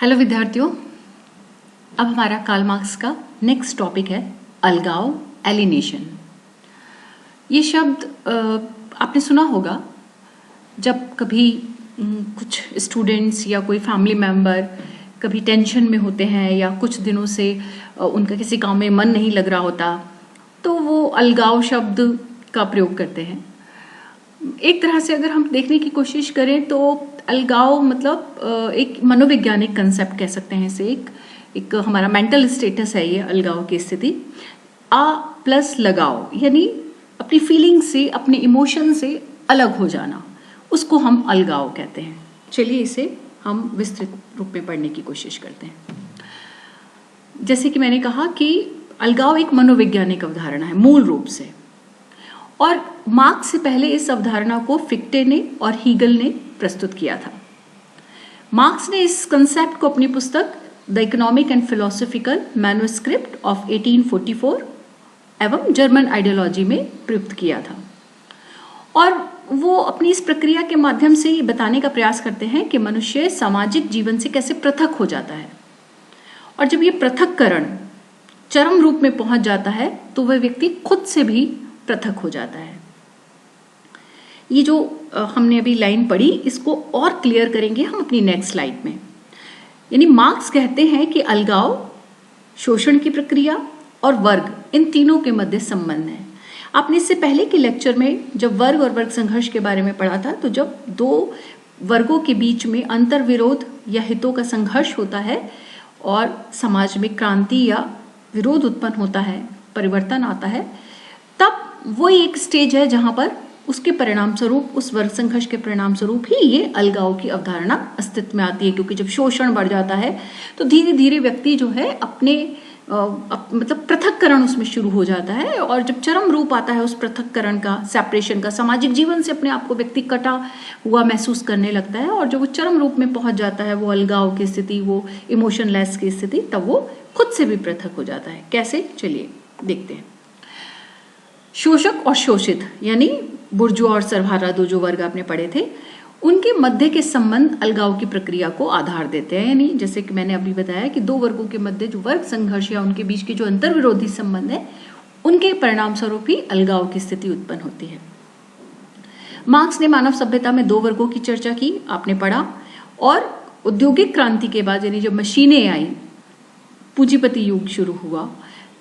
Hello विद्यार्थियों, अब हमारा कार्ल मार्क्स का नेक्स्ट टॉपिक है अलगाव, एलिनेशन। ये शब्द आपने सुना होगा जब कभी कुछ स्टूडेंट्स या कोई फैमिली मेम्बर कभी टेंशन में होते हैं या कुछ दिनों से उनका किसी काम में मन नहीं लग रहा होता, तो वो अलगाव शब्द का प्रयोग करते हैं। एक तरह से अगर हम देखने की कोशिश करें तो अलगाव मतलब एक मनोवैज्ञानिक कंसेप्ट कह सकते हैं इसे। एक हमारा मेंटल स्टेटस है ये अलगाव की स्थिति। आ प्लस लगाव यानी अपनी फीलिंग से, अपने इमोशन से अलग हो जाना, उसको हम अलगाव कहते हैं। चलिए इसे हम विस्तृत रूप में पढ़ने की कोशिश करते हैं। जैसे कि मैंने कहा कि अलगाव एक मनोवैज्ञानिक अवधारणा है मूल रूप से, और मार्क्स से पहले इस अवधारणा को फिक्टे ने और हीगल ने प्रस्तुत किया था। मार्क्स ने इस कंसेप्ट को अपनी पुस्तक the economic and philosophical manuscript of 1844 एवं जर्मन आइडियोलॉजी में प्रयुक्त किया था, और वो अपनी इस प्रक्रिया के माध्यम से ये बताने का प्रयास करते हैं कि मनुष्य सामाजिक जीवन से कैसे पृथक हो जाता है, और जब ये पृथक्करण चरम रूप में पहुंच जाता है तो वह व्यक्ति खुद से भी पृथक हो जाता है। ये जो हमने अभी लाइन पढ़ी, इसको और क्लियर करेंगे हम अपनी नेक्स्ट स्लाइड में। यानी मार्क्स कहते हैं कि अलगाव शोषण की प्रक्रिया और वर्ग, इन तीनों के मध्य संबंध है। आपने इससे पहले के लेक्चर में जब वर्ग और वर्ग संघर्ष के बारे में पढ़ा था, तो जब दो वर्गों के बीच में अंतर विरोध या हितों का संघर्ष होता है और समाज में क्रांति या विरोध उत्पन्न होता है, परिवर्तन आता है, तब वो एक स्टेज है जहां पर उसके परिणाम स्वरूप, उस वर्ग संघर्ष के परिणाम स्वरूप ही ये अलगाव की अवधारणा अस्तित्व में आती है। क्योंकि जब शोषण बढ़ जाता है तो धीरे धीरे व्यक्ति जो है अपने मतलब पृथक्करण उसमें शुरू हो जाता है, और जब चरम रूप आता है उस पृथक्करण का, सेपरेशन का, सामाजिक जीवन से अपने आप को व्यक्ति कटा हुआ महसूस करने लगता है, और जब वो चरम रूप में पहुंच जाता है, वो अलगाव की स्थिति, वो इमोशनलेस की स्थिति, तब वो खुद से भी पृथक हो जाता है। कैसे, चलिए देखते हैं। शोषक और शोषित यानी बुर्जुआ और सर्वहारा, दो जो वर्ग आपने पढ़े थे, उनके मध्य के संबंध अलगाव की प्रक्रिया को आधार देते हैं। यानी जैसे कि मैंने अभी बताया कि दो वर्गों के मध्य जो वर्ग संघर्ष या उनके बीच के जो अंतर विरोधी संबंध है, उनके परिणाम स्वरूप ही अलगाव की स्थिति उत्पन्न होती है। मार्क्स ने मानव सभ्यता में दो वर्गों की चर्चा की, आपने पढ़ा, और औद्योगिक क्रांति के बाद यानी जब मशीनें आई, पूंजीपति युग शुरू हुआ,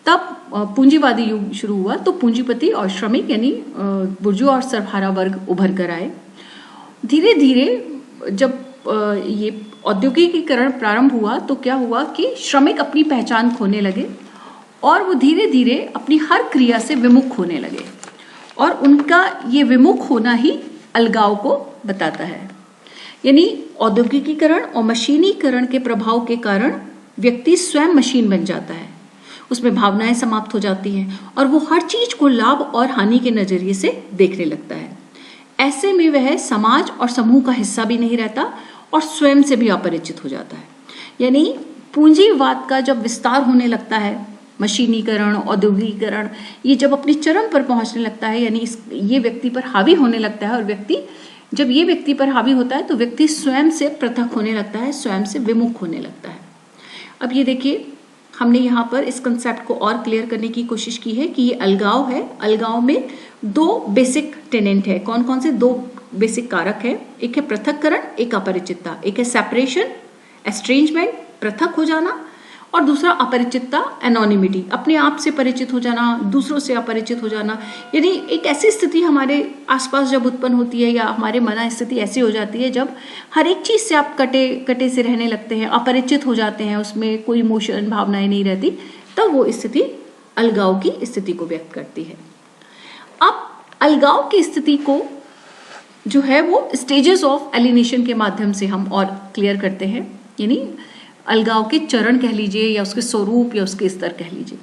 तब पूंजीवादी युग शुरू हुआ, तो पूंजीपति और श्रमिक यानी बुर्जुआ और सर्वहारा वर्ग उभर कर आए। धीरे धीरे जब ये औद्योगिकीकरण प्रारंभ हुआ तो क्या हुआ कि श्रमिक अपनी पहचान खोने लगे और वो धीरे धीरे अपनी हर क्रिया से विमुख होने लगे, और उनका ये विमुख होना ही अलगाव को बताता है। यानी औद्योगिकीकरण और मशीनीकरण के प्रभाव के कारण व्यक्ति स्वयं मशीन बन जाता है, उसमें भावनाएं समाप्त हो जाती हैं और वो हर चीज को लाभ और हानि के नजरिए से देखने लगता है। ऐसे में वह समाज और समूह का हिस्सा भी नहीं रहता और स्वयं से भी अपरिचित हो जाता है। यानी पूंजीवाद का जब विस्तार होने लगता है, मशीनीकरण, औद्योगिकीकरण, ये जब अपनी चरम पर पहुंचने लगता है, यानी ये व्यक्ति पर हावी होने लगता है, और व्यक्ति जब ये व्यक्ति पर हावी होता है तो व्यक्ति स्वयं से पृथक होने लगता है, स्वयं से विमुख होने लगता है। अब ये देखिए, हमने यहाँ पर इस कंसेप्ट को और क्लियर करने की कोशिश की है कि ये अलगाव है। अलगाव में दो बेसिक टेनेंट है। कौन कौन से दो बेसिक कारक है? एक है पृथक्करण, एक अपरिचितता। एक है सेपरेशन, एस्ट्रेंजमेंट, पृथक हो जाना, और दूसरा अपरिचितता, एनोनिमिटी, अपने आप से परिचित हो जाना, दूसरों से अपरिचित हो जाना। यानी एक ऐसी स्थिति हमारे आसपास जब उत्पन्न होती है, या हमारे मन स्थिति ऐसी हो जाती है जब हर एक चीज से आप कटे से रहने लगते हैं, अपरिचित हो जाते हैं, उसमें कोई इमोशन, भावनाएं नहीं रहती, तब वो स्थिति अलगाव की स्थिति को व्यक्त करती है। अब अलगाव की स्थिति को जो है वो स्टेजेस ऑफ एलिनेशन के माध्यम से हम और क्लियर करते हैं। यानी अलगाव के चरण कह लीजिए, या उसके स्वरूप, या उसके स्तर कह लीजिए।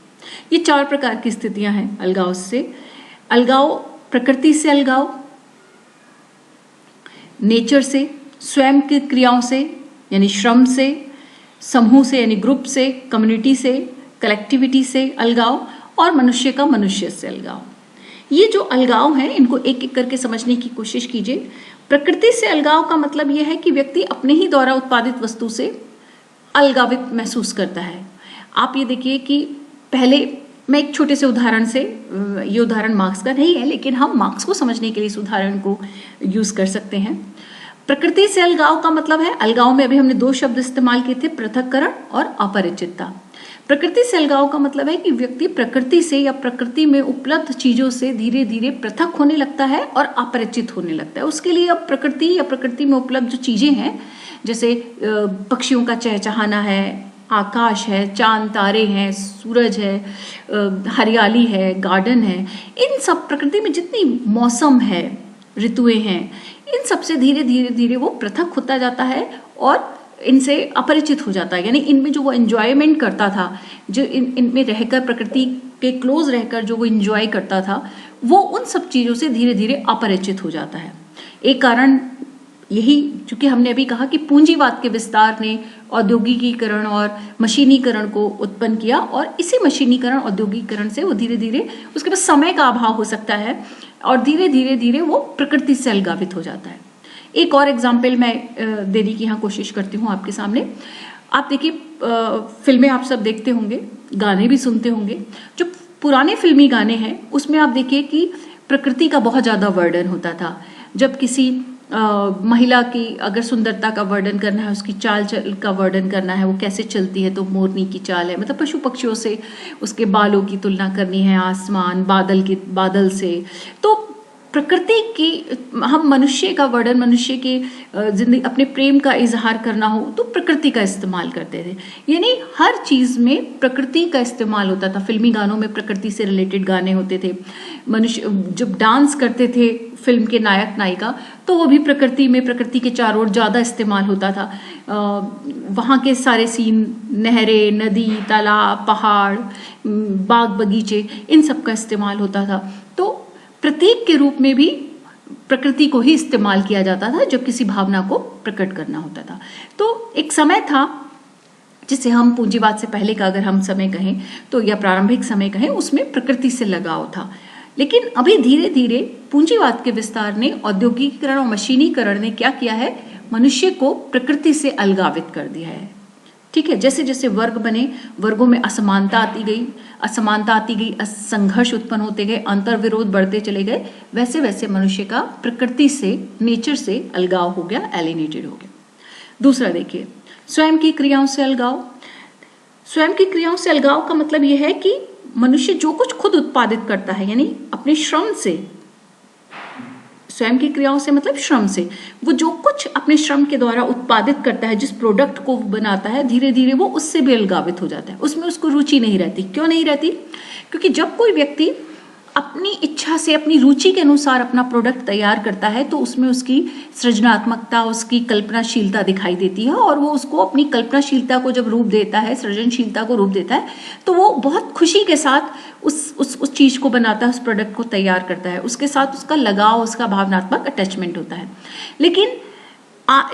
ये चार प्रकार की स्थितियां हैं अलगाव से। अलगाव प्रकृति से अलगाव, नेचर से, स्वयं की क्रियाओं से यानी श्रम से, समूह से यानी ग्रुप से, कम्युनिटी से, कलेक्टिविटी से अलगाव, और मनुष्य का मनुष्य से अलगाव। ये जो अलगाव है, इनको एक एक करके समझने की कोशिश कीजिए। प्रकृति से अलगाव का मतलब यह है कि व्यक्ति अपने ही द्वारा उत्पादित वस्तु से अलगावित महसूस करता है। आप ये देखिए कि पहले मैं एक छोटे से उदाहरण से, ये उदाहरण मार्क्स का नहीं है लेकिन हम मार्क्स को समझने के लिए इस उदाहरण को यूज कर सकते हैं। प्रकृति से अलगाव का मतलब है, अलगाव में अभी हमने दो शब्द इस्तेमाल किए थे, पृथक्करण और अपरिचितता। प्रकृति से अलगाव का मतलब है कि व्यक्ति प्रकृति से या प्रकृति में उपलब्ध चीजों से धीरे धीरे पृथक होने लगता है और अपरिचित होने लगता है। उसके लिए अब प्रकृति या प्रकृति में उपलब्ध जो चीजें हैं, जैसे पक्षियों का चहचहाना है, आकाश है, चांद तारे हैं, सूरज है, हरियाली है, गार्डन है, इन सब प्रकृति में जितनी मौसम है, ऋतुएं हैं, इन सब से धीरे धीरे धीरे वो पृथक होता जाता है और इनसे अपरिचित हो जाता है। यानी इनमें जो वो एंजॉयमेंट करता था, जो इनमें रहकर प्रकृति के क्लोज रहकर जो वो एंजॉय करता था, वो उन सब चीजों से धीरे धीरे अपरिचित हो जाता है। एक कारण यही, चूंकि हमने अभी कहा कि पूंजीवाद के विस्तार ने औद्योगिकीकरण और मशीनीकरण को उत्पन्न किया और इसी मशीनीकरण औद्योगिकीकरण से वो धीरे धीरे उसके पास समय का अभाव हो सकता है और धीरे धीरे धीरे वो प्रकृति से अलगावित हो जाता है। एक और एग्जाम्पल मैं देने की यहाँ कोशिश करती हूँ आपके सामने। आप देखिए, फिल्में आप सब देखते होंगे, गाने भी सुनते होंगे। जो पुराने फिल्मी गाने हैं उसमें आप देखिए कि प्रकृति का बहुत ज्यादा वर्णन होता था। जब किसी महिला की अगर सुंदरता का वर्णन करना है, उसकी चाल चल का वर्णन करना है, वो कैसे चलती है, तो मोरनी की चाल है, मतलब पशु पक्षियों से उसके बालों की तुलना करनी है, आसमान बादल से, तो प्रकृति की, हम मनुष्य का वर्णन, मनुष्य की जिंदगी, अपने प्रेम का इजहार करना हो तो प्रकृति का इस्तेमाल करते थे। यानी हर चीज में प्रकृति का इस्तेमाल होता था। फिल्मी गानों में प्रकृति से रिलेटेड गाने होते थे। मनुष्य जब डांस करते थे फिल्म के नायक नायिका, तो वो भी प्रकृति में, प्रकृति के चारों ओर ज्यादा इस्तेमाल होता था। वहाँ के सारे सीन, नहरें, नदी, तालाब, पहाड़, बाग बगीचे, इन सब का इस्तेमाल होता था। तो प्रतीक के रूप में भी प्रकृति को ही इस्तेमाल किया जाता था जब किसी भावना को प्रकट करना होता था। तो एक समय था जिसे हम पूंजीवाद से पहले का अगर हम समय कहें तो, या प्रारंभिक समय कहें, उसमें प्रकृति से लगाव था। लेकिन अभी धीरे धीरे पूंजीवाद के विस्तार ने, औद्योगिकीकरण और मशीनीकरण ने क्या किया है, मनुष्य को प्रकृति से अलगावित कर दिया है। ठीक है, जैसे जैसे वर्ग बने, वर्गों में असमानता आती गई, संघर्ष उत्पन्न होते गए, अंतर विरोध बढ़ते चले गए, वैसे वैसे मनुष्य का प्रकृति से, नेचर से अलगाव हो गया, एलिनेटेड हो गया। दूसरा देखिए, स्वयं की क्रियाओं से अलगाव। स्वयं की क्रियाओं से अलगाव का मतलब यह है कि मनुष्य जो कुछ खुद उत्पादित करता है, यानी अपने श्रम से, स्वयं की क्रियाओं से मतलब श्रम से, वो जो कुछ अपने श्रम के द्वारा उत्पादित करता है, जिस प्रोडक्ट को बनाता है, धीरे धीरे वो उससे भी अलगावित हो जाता है। उसमें उसको रुचि नहीं रहती। क्यों नहीं रहती? क्योंकि जब कोई व्यक्ति अपनी इच्छा से, अपनी रुचि के अनुसार अपना प्रोडक्ट तैयार करता है तो उसमें उसकी सृजनात्मकता, उसकी कल्पनाशीलता दिखाई देती है, और वो उसको अपनी कल्पनाशीलता को जब रूप देता है, सृजनशीलता को रूप देता है, तो वो बहुत खुशी के साथ उस चीज को बनाता है, उस प्रोडक्ट को तैयार करता है। उसके साथ उसका लगाव, उसका भावनात्मक अटैचमेंट होता है। लेकिन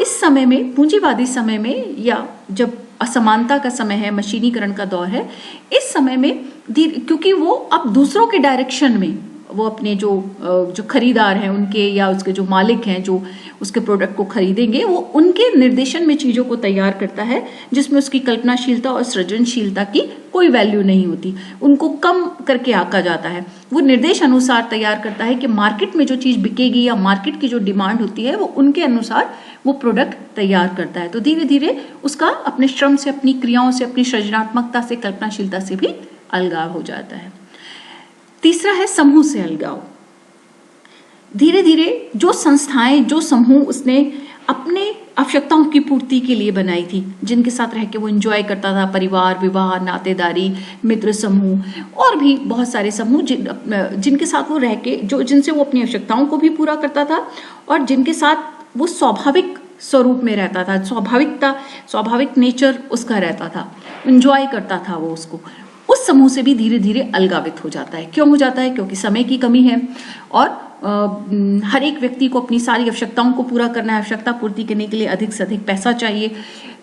इस समय में, पूंजीवादी समय में, या जब असमानता का समय है, मशीनीकरण का दौर है, इस समय में क्योंकि वो अब दूसरों के डायरेक्शन में, वो अपने जो खरीदार हैं उनके, या उसके जो मालिक हैं जो उसके प्रोडक्ट को खरीदेंगे, वो उनके निर्देशन में चीजों को तैयार करता है, जिसमें उसकी कल्पनाशीलता और सृजनशीलता की कोई वैल्यू नहीं होती, उनको कम करके आंका जाता है। वो निर्देश अनुसार तैयार करता है कि मार्केट में जो चीज बिकेगी या मार्केट की जो डिमांड होती है, वो उनके अनुसार वो प्रोडक्ट तैयार करता है। तो धीरे धीरे उसका अपने श्रम से, अपनी क्रियाओं से, अपनी सृजनात्मकता से, कल्पनाशीलता से भी अलगाव हो जाता है। तीसरा है समूह से अलगाव। धीरे धीरे जो संस्थाएं, जो समूह उसने अपने आवश्यकताओं की पूर्ति के लिए बनाई थी, जिनके साथ रह के वो एंजॉय करता था, परिवार, विवाह, नातेदारी, मित्र समूह, और भी बहुत सारे समूह जिनके साथ वो रह के, जिनसे वो अपनी आवश्यकताओं को भी पूरा करता था और जिनके साथ वो स्वाभाविक स्वरूप में रहता था, स्वाभाविक नेचर उसका रहता था, एंजॉय करता था वो उसको, उस समूह से भी धीरे धीरे अलगावित हो जाता है। क्यों हो जाता है? क्योंकि समय की कमी है और हर एक व्यक्ति को अपनी सारी आवश्यकताओं को पूरा करना है, आवश्यकता पूर्ति करने के लिए अधिक से अधिक पैसा चाहिए,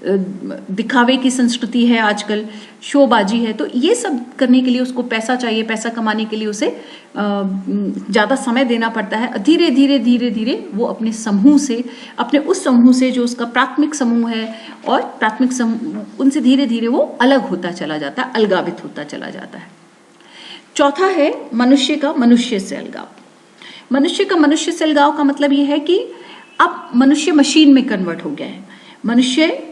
दिखावे की संस्कृति है आजकल, शोबाजी है, तो ये सब करने के लिए उसको पैसा चाहिए, पैसा कमाने के लिए उसे ज़्यादा समय देना पड़ता है। धीरे धीरे धीरे धीरे वो अपने समूह से, अपने उस समूह से जो उसका प्राथमिक समूह है और प्राथमिक समूह, उनसे धीरे धीरे वो अलग होता चला जाता है, अलगावित होता चला जाता है। चौथा है मनुष्य का मनुष्य से अलगाव। मनुष्य का मनुष्य से अलगाव का मतलब ये है कि अब मनुष्य मशीन में कन्वर्ट हो गया है। मनुष्य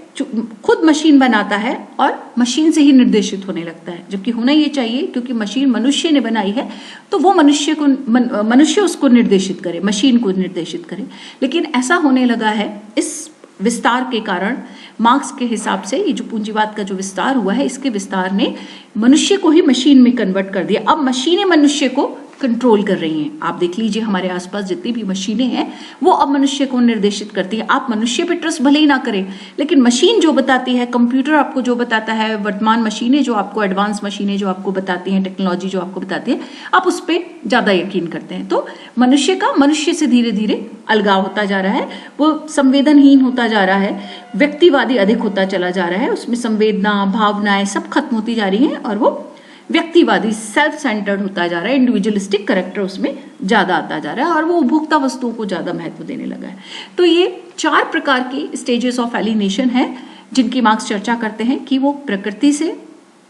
खुद मशीन बनाता है और मशीन से ही निर्देशित होने लगता है, जबकि होना ये चाहिए क्योंकि मशीन मनुष्य ने बनाई है तो वो मनुष्य उसको निर्देशित करे, मशीन को निर्देशित करे। लेकिन ऐसा होने लगा है इस विस्तार के कारण। मार्क्स के हिसाब से ये जो पूंजीवाद का जो विस्तार हुआ है, इसके विस्तार ने मनुष्य को ही मशीन में कन्वर्ट कर दिया। अब मशीनें मनुष्य को कंट्रोल कर रही हैं। आप देख लीजिए हमारे आसपास जितनी भी मशीनें हैं वो अब मनुष्य को निर्देशित करती हैं। आप मनुष्य पे ट्रस्ट भले ही ना करें, लेकिन मशीन जो बताती है, कंप्यूटर आपको जो बताता है, वर्तमान मशीनें जो आपको, एडवांस मशीनें जो आपको बताती हैं, टेक्नोलॉजी जो आपको बताती है, आप उस पर ज़्यादा यकीन करते हैं। तो मनुष्य का मनुष्य से धीरे धीरे अलगाव होता जा रहा है, वो संवेदनहीन होता जा रहा है, व्यक्तिवादी अधिक होता चला जा रहा है, उसमें संवेदना, भावनाएं सब खत्म होती जा रही हैं और वो व्यक्तिवादी, सेल्फ सेंटर्ड होता जा रहा है, इंडिविजुअलिस्टिक कैरेक्टर उसमें ज्यादा आता जा रहा है और वो उपभोक्ता वस्तुओं को ज्यादा महत्व देने लगा है। तो ये 4 प्रकार की स्टेजेस ऑफ एलिनेशन है जिनकी मार्क्स चर्चा करते हैं कि वो प्रकृति से,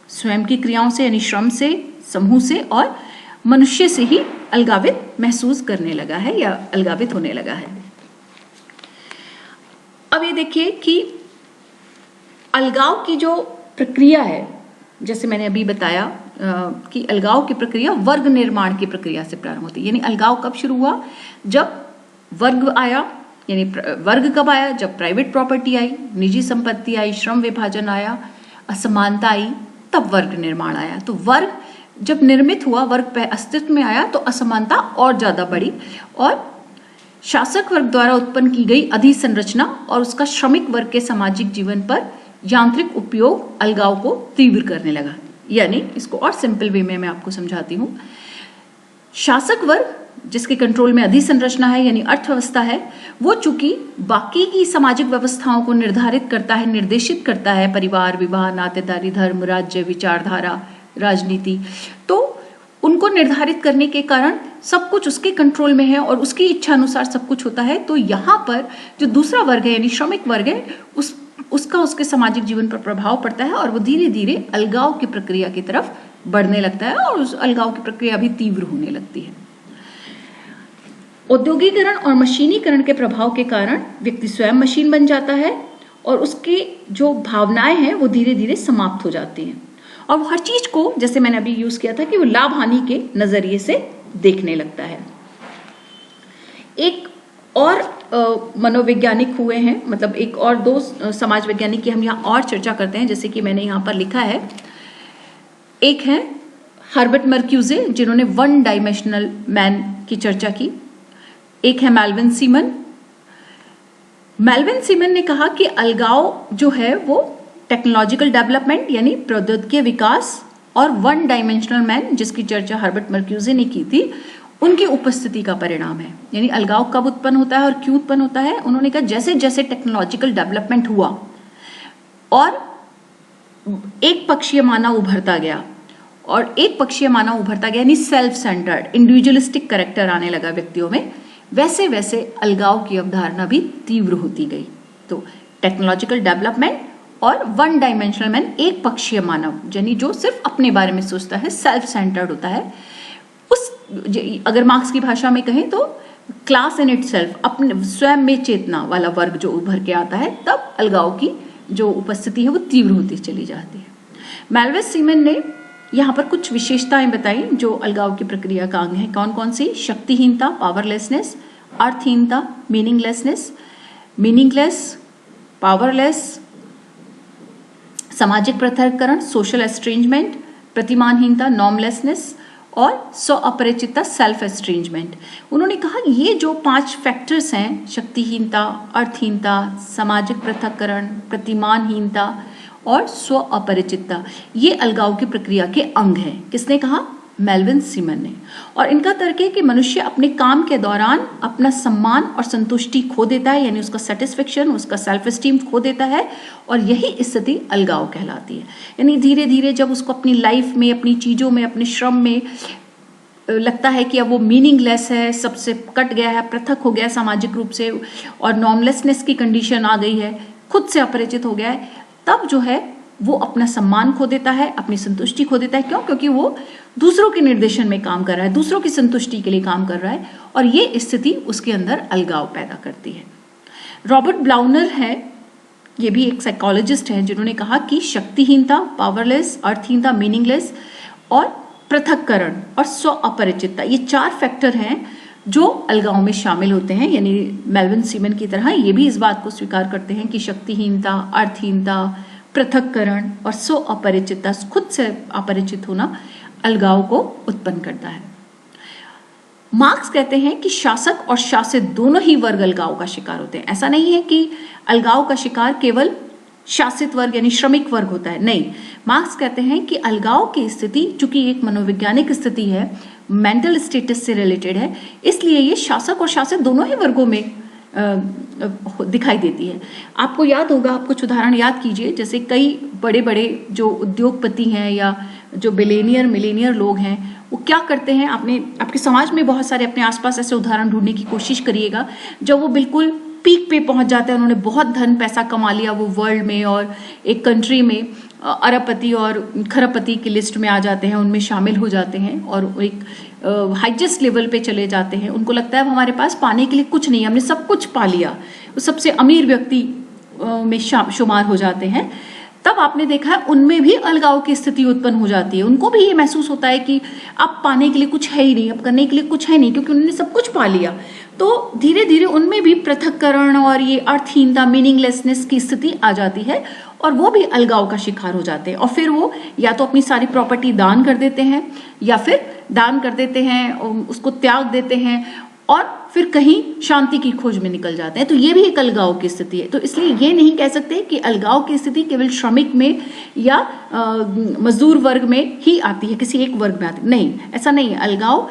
स्वयं की क्रियाओं से यानी श्रम से, समूह से और मनुष्य से ही अलगावित महसूस करने लगा है या अलगावित होने लगा है। अब ये देखिए कि अलगाव की जो प्रक्रिया है, जैसे मैंने अभी बताया कि अलगाव की प्रक्रिया वर्ग निर्माण की प्रक्रिया से प्रारंभ होती है। यानी अलगाव कब शुरू हुआ? जब वर्ग आया, यानी वर्ग कब आया? जब प्राइवेट प्रॉपर्टी आई, निजी संपत्ति आई, श्रम विभाजन आया, असमानता आई, तब वर्ग निर्माण आया। तो वर्ग जब निर्मित हुआ, वर्ग अस्तित्व में आया, तो असमानता और ज्यादा बढ़ी और शासक वर्ग द्वारा उत्पन्न की गई अधिसंरचना और उसका श्रमिक वर्ग के सामाजिक जीवन पर यांत्रिक उपयोग अलगाव को तीव्र करने लगा। यानी इसको और सिंपल वे में मैं आपको समझाती हूं। शासक वर्ग जिसके कंट्रोल में अधिसंरचना है यानी अर्थव्यवस्था है, वो चूंकि बाकी की सामाजिक व्यवस्थाओं को निर्धारित करता है, निर्देशित करता है, परिवार, विवाह, नातेदारी, धर्म, राज्य, विचारधारा, राजनीति, तो उनको निर्धारित करने के कारण सब कुछ उसके कंट्रोल में है और उसकी इच्छा अनुसार सब कुछ होता है। तो यहाँ पर जो दूसरा वर्ग है यानी श्रमिक वर्ग है, उसका उसके सामाजिक जीवन पर प्रभाव पड़ता है और वो धीरे धीरे अलगाव की प्रक्रिया की तरफ बढ़ने लगता है और उस अलगाव की प्रक्रिया भी तीव्र होने लगती है। औद्योगिकरण और मशीनीकरण के प्रभाव के कारण व्यक्ति स्वयं मशीन बन जाता है और उसकी जो भावनाएं हैं वो धीरे धीरे समाप्त हो जाती हैं और वो हर चीज को, जैसे मैंने अभी यूज किया था, कि वो लाभ हानि के नजरिए से देखने लगता है। एक और मनोवैज्ञानिक हुए हैं, मतलब एक और 2 समाज वैज्ञानिक की हम यहाँ और चर्चा करते हैं, जैसे कि मैंने यहाँ पर लिखा है। एक है हर्बर्ट मर्क्यूजे जिन्होंने 1 डायमेंशनल मैन की चर्चा की। एक है मेल्विन सीमन। मेल्विन सीमन ने कहा कि अलगाव जो है वो टेक्नोलॉजिकल डेवलपमेंट यानी प्रौद्योगिकी विकास और 1 डायमेंशनल मैन जिसकी चर्चा हर्बर्ट मर्क्यूजे ने की थी, उनकी उपस्थिति का परिणाम है। यानी अलगाव कब उत्पन्न होता है और क्यों उत्पन्न होता है? उन्होंने कहा जैसे जैसे टेक्नोलॉजिकल डेवलपमेंट हुआ और एक पक्षीय मानव उभरता गया यानी सेल्फ सेंटर्ड, इंडिविजुअलिस्टिक कैरेक्टर आने लगा व्यक्तियों में, वैसे वैसे अलगाव की अवधारणा भी तीव्र होती गई। तो टेक्नोलॉजिकल डेवलपमेंट और 1 डायमेंशनल मैन, एक पक्षीय मानव, यानी जो सिर्फ अपने बारे में सोचता है, सेल्फ सेंटर्ड होता है, उस अगर मार्क्स की भाषा में कहें तो क्लास इन इटसेल्फ, अपने स्वयं में चेतना वाला वर्ग जो उभर के आता है, तब अलगाव की जो उपस्थिति है वो तीव्र होती चली जाती है। मेल्विन सीमन ने यहाँ पर कुछ विशेषताएं बताई जो अलगाव की प्रक्रिया का अंग है। कौन कौन सी? शक्तिहीनता, पावरलेसनेस, अर्थहीनता, मीनिंगलेस, पावरलेस, सामाजिक पृथक्करण, सोशल एस्ट्रेंजमेंट, प्रतिमानहीनता, नॉर्मलेसनेस और स्व अपरिचितता, सेल्फ एस्ट्रेंजमेंट। उन्होंने कहा ये जो 5 फैक्टर्स हैं, शक्तिहीनता, अर्थहीनता, सामाजिक पृथक्करण, प्रतिमानहीनता और स्व अपरिचितता, ये अलगाव की प्रक्रिया के अंग हैं। किसने कहा? मेल्विन सीमन ने। और इनका तर्क है कि मनुष्य अपने काम के दौरान अपना सम्मान और संतुष्टि खो देता है, यानी उसका सेटिस्फेक्शन, उसका सेल्फ एस्टीम खो देता है, और यही स्थिति अलगाव कहलाती है। यानी धीरे धीरे जब उसको अपनी लाइफ में, अपनी चीज़ों में, अपने श्रम में लगता है कि अब वो मीनिंगलेस है, सबसे कट गया है, पृथक हो गया है सामाजिक रूप से, और नॉर्मलेसनेस की कंडीशन आ गई है, खुद से अपरिचित हो गया है, तब जो है वो अपना सम्मान खो देता है, अपनी संतुष्टि खो देता है। क्यों? क्योंकि वो दूसरों के निर्देशन में काम कर रहा है, दूसरों की संतुष्टि के लिए काम कर रहा है, और ये स्थिति उसके अंदर अलगाव पैदा करती है। रॉबर्ट ब्लाउनर है, ये भी एक साइकोलॉजिस्ट है, जिन्होंने कहा कि शक्तिहीनता, पावरलेस, अर्थहीनता, मीनिंगलेस, और पृथक्करण और स्व अपरिचितता, ये 4 फैक्टर हैं जो अलगाव में शामिल होते हैं। यानी मेल्विन सीमन की तरह ये भी इस बात को स्वीकार करते हैं कि शक्तिहीनता, अर्थहीनता, पृथक्करण और स्व अपरिचितता, खुद से अपरिचित होना, अलगाव को उत्पन्न करता है। मार्क्स कहते हैं कि शासक और शासित दोनों ही वर्ग अलगाव का शिकार होते हैं। ऐसा नहीं है कि अलगाव का शिकार केवल शासित वर्ग यानी श्रमिक वर्ग होता है, नहीं। मार्क्स कहते हैं कि अलगाव की स्थिति, चूंकि एक मनोवैज्ञानिक स्थिति है, मेंटल स्टेटस से रिलेटेड है, इसलिए ये शासक और शासित दोनों ही वर्गों में दिखाई देती है। आपको याद होगा, आप कुछ उदाहरण याद कीजिए, जैसे कई बड़े बड़े जो उद्योगपति हैं या जो बिलियनियर मिलेनियर लोग हैं, वो क्या करते हैं, आपके समाज में बहुत सारे अपने आसपास ऐसे उदाहरण ढूंढने की कोशिश करिएगा, जब वो बिल्कुल पीक पे पहुंच जाते हैं, उन्होंने बहुत धन पैसा कमा लिया, वो वर्ल्ड में और एक कंट्री में अरबपति और खरबपति की लिस्ट में आ जाते हैं, उनमें शामिल हो जाते हैं और एक हाईएस्ट लेवल पे चले जाते हैं। उनको लगता है अब हमारे पास पाने के लिए कुछ नहीं, हमने सब कुछ पा लिया, वो सबसे अमीर व्यक्ति में शुमार हो जाते हैं। तब आपने देखा है उनमें भी अलगाव की स्थिति उत्पन्न हो जाती है। उनको भी ये महसूस होता है कि अब पाने के लिए कुछ है ही नहीं, अब करने के लिए कुछ है नहीं, क्योंकि उन्होंने सब कुछ पा लिया। तो धीरे धीरे उनमें भी पृथक्करण और ये अर्थहीनता, मीनिंगलेसनेस की स्थिति आ जाती है और वो भी अलगाव का शिकार हो जाते हैं। और फिर वो या तो अपनी सारी प्रॉपर्टी दान कर देते हैं, या फिर दान कर देते हैं, उसको त्याग देते हैं, और फिर कहीं शांति की खोज में निकल जाते हैं। तो ये भी एक अलगाव की स्थिति है। तो इसलिए ये नहीं कह सकते कि अलगाव की स्थिति केवल श्रमिक में या मजदूर वर्ग में ही आती है, किसी एक वर्ग में आती, नहीं, ऐसा नहीं है। अलगाव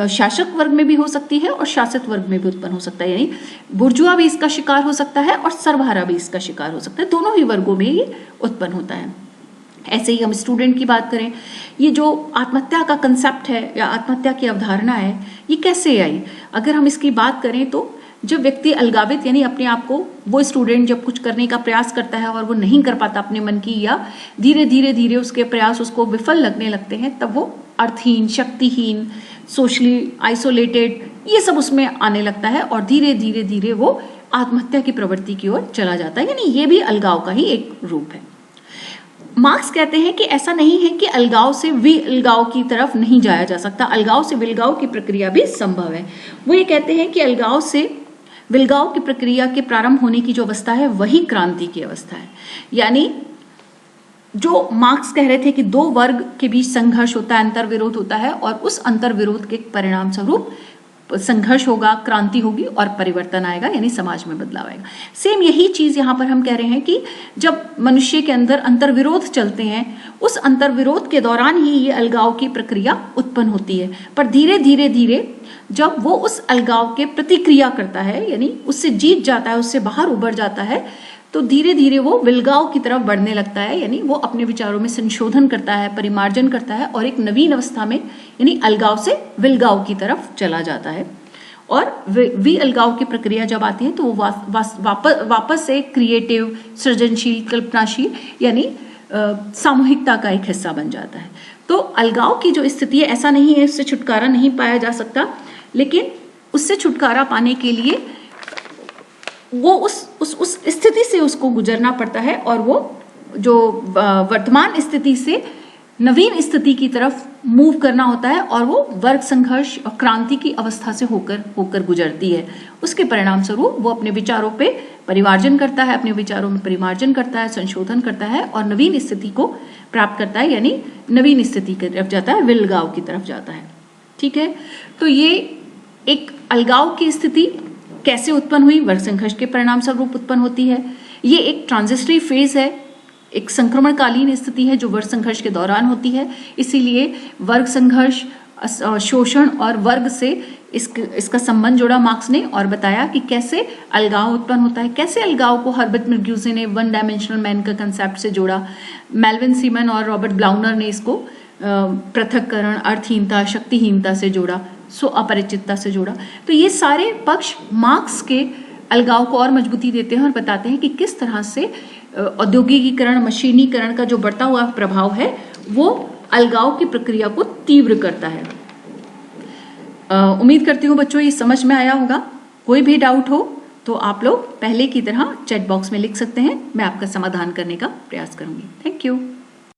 शासक वर्ग में भी हो सकती है और शासित वर्ग में भी उत्पन्न हो सकता है, यानी बुर्जुआ भी इसका शिकार हो सकता है और सर्वहारा भी इसका शिकार हो सकता है, दोनों ही वर्गों में ये उत्पन्न होता है। ऐसे ही हम स्टूडेंट की बात करें, ये जो आत्महत्या का कंसेप्ट है या आत्महत्या की अवधारणा है, ये कैसे आई? अगर हम इसकी बात करें तो जब व्यक्ति अलगावित यानी अपने आप को, वो स्टूडेंट जब कुछ करने का प्रयास करता है और वो नहीं कर पाता अपने मन की, या धीरे धीरे उसके प्रयास उसको विफल लगने लगते हैं, तब वो अर्थहीन, शक्तिहीन, सोशली आइसोलेटेड, ये सब उसमें आने लगता है और धीरे धीरे वो आत्महत्या की प्रवृत्ति की ओर चला जाता है। यानी ये भी अलगाव का ही एक रूप है। मार्क्स कहते हैं कि ऐसा नहीं है कि अलगाव से विलगाव की तरफ नहीं जाया जा सकता, अलगाव से विलगाव की प्रक्रिया भी संभव है। वो ये कहते हैं कि अलगाव से विलगाव की प्रक्रिया के प्रारंभ होने की जो अवस्था है वही क्रांति की अवस्था है। यानी जो मार्क्स कह रहे थे कि दो वर्ग के बीच संघर्ष होता है, अंतर्विरोध होता है, और उस अंतर्विरोध के परिणाम स्वरूप संघर्ष होगा, क्रांति होगी और परिवर्तन आएगा, यानी समाज में बदलाव आएगा। सेम यही चीज यहाँ पर हम कह रहे हैं कि जब मनुष्य के अंदर अंतर्विरोध चलते हैं, उस अंतर्विरोध के दौरान ही ये अलगाव की प्रक्रिया उत्पन्न होती है। पर धीरे धीरे जब वो उस अलगाव के प्रतिक्रिया करता है, यानी उससे जीत जाता है, उससे बाहर उबर जाता है, तो धीरे धीरे वो विलगाव की तरफ बढ़ने लगता है। यानी वो अपने विचारों में संशोधन करता है, परिमार्जन करता है और एक नवीन अवस्था में यानी अलगाव से विलगाव की तरफ चला जाता है। और अलगाव की प्रक्रिया जब आती है तो वो वापस से क्रिएटिव, सृजनशील, कल्पनाशील यानी सामूहिकता का एक हिस्सा बन जाता है। तो अलगाव की जो स्थिति है, ऐसा नहीं है उससे छुटकारा नहीं पाया जा सकता, लेकिन उससे छुटकारा पाने के लिए वो उस स्थिति से उसको गुजरना पड़ता है और वो जो वर्तमान स्थिति से नवीन स्थिति की तरफ मूव करना होता है और वो वर्ग संघर्ष और क्रांति की अवस्था से होकर गुजरती है। उसके परिणाम स्वरूप वो अपने विचारों पे परिमार्जन करता है, अपने विचारों में परिमार्जन करता है, संशोधन करता है और नवीन स्थिति को प्राप्त करता है, यानी नवीन स्थिति की तरफ जाता है, विलगाव की तरफ जाता है। ठीक है, तो ये एक अलगाव की स्थिति कैसे उत्पन्न हुई, वर्ग संघर्ष के परिणाम स्वरूप उत्पन्न होती है। ये एक ट्रांजिस्टरी फेज है, एक संक्रमणकालीन स्थिति है जो वर्ग संघर्ष के दौरान होती है, इसीलिए वर्ग संघर्ष, शोषण और वर्ग से इसका संबंध जोड़ा मार्क्स ने और बताया कि कैसे अलगाव उत्पन्न होता है, कैसे अलगाव को हर्बर्ट मिर्ग्यूजे ने वन डायमेंशनल मैन का कंसेप्ट से जोड़ा, मेल्विन सीमन और रॉबर्ट ब्लाउनर ने इसको पृथक्करण, अर्थहीनता, शक्तिहीनता से जोड़ा, अपरिचितता से जोड़ा। तो ये सारे पक्ष मार्क्स के अलगाव को और मजबूती देते हैं और बताते हैं कि किस तरह से औद्योगिकीकरण, मशीनीकरण का जो बढ़ता हुआ प्रभाव है वो अलगाव की प्रक्रिया को तीव्र करता है। उम्मीद करती हूँ बच्चों ये समझ में आया होगा। कोई भी डाउट हो तो आप लोग पहले की तरह चैट बॉक्स में लिख सकते हैं, मैं आपका समाधान करने का प्रयास करूंगी। Thank you.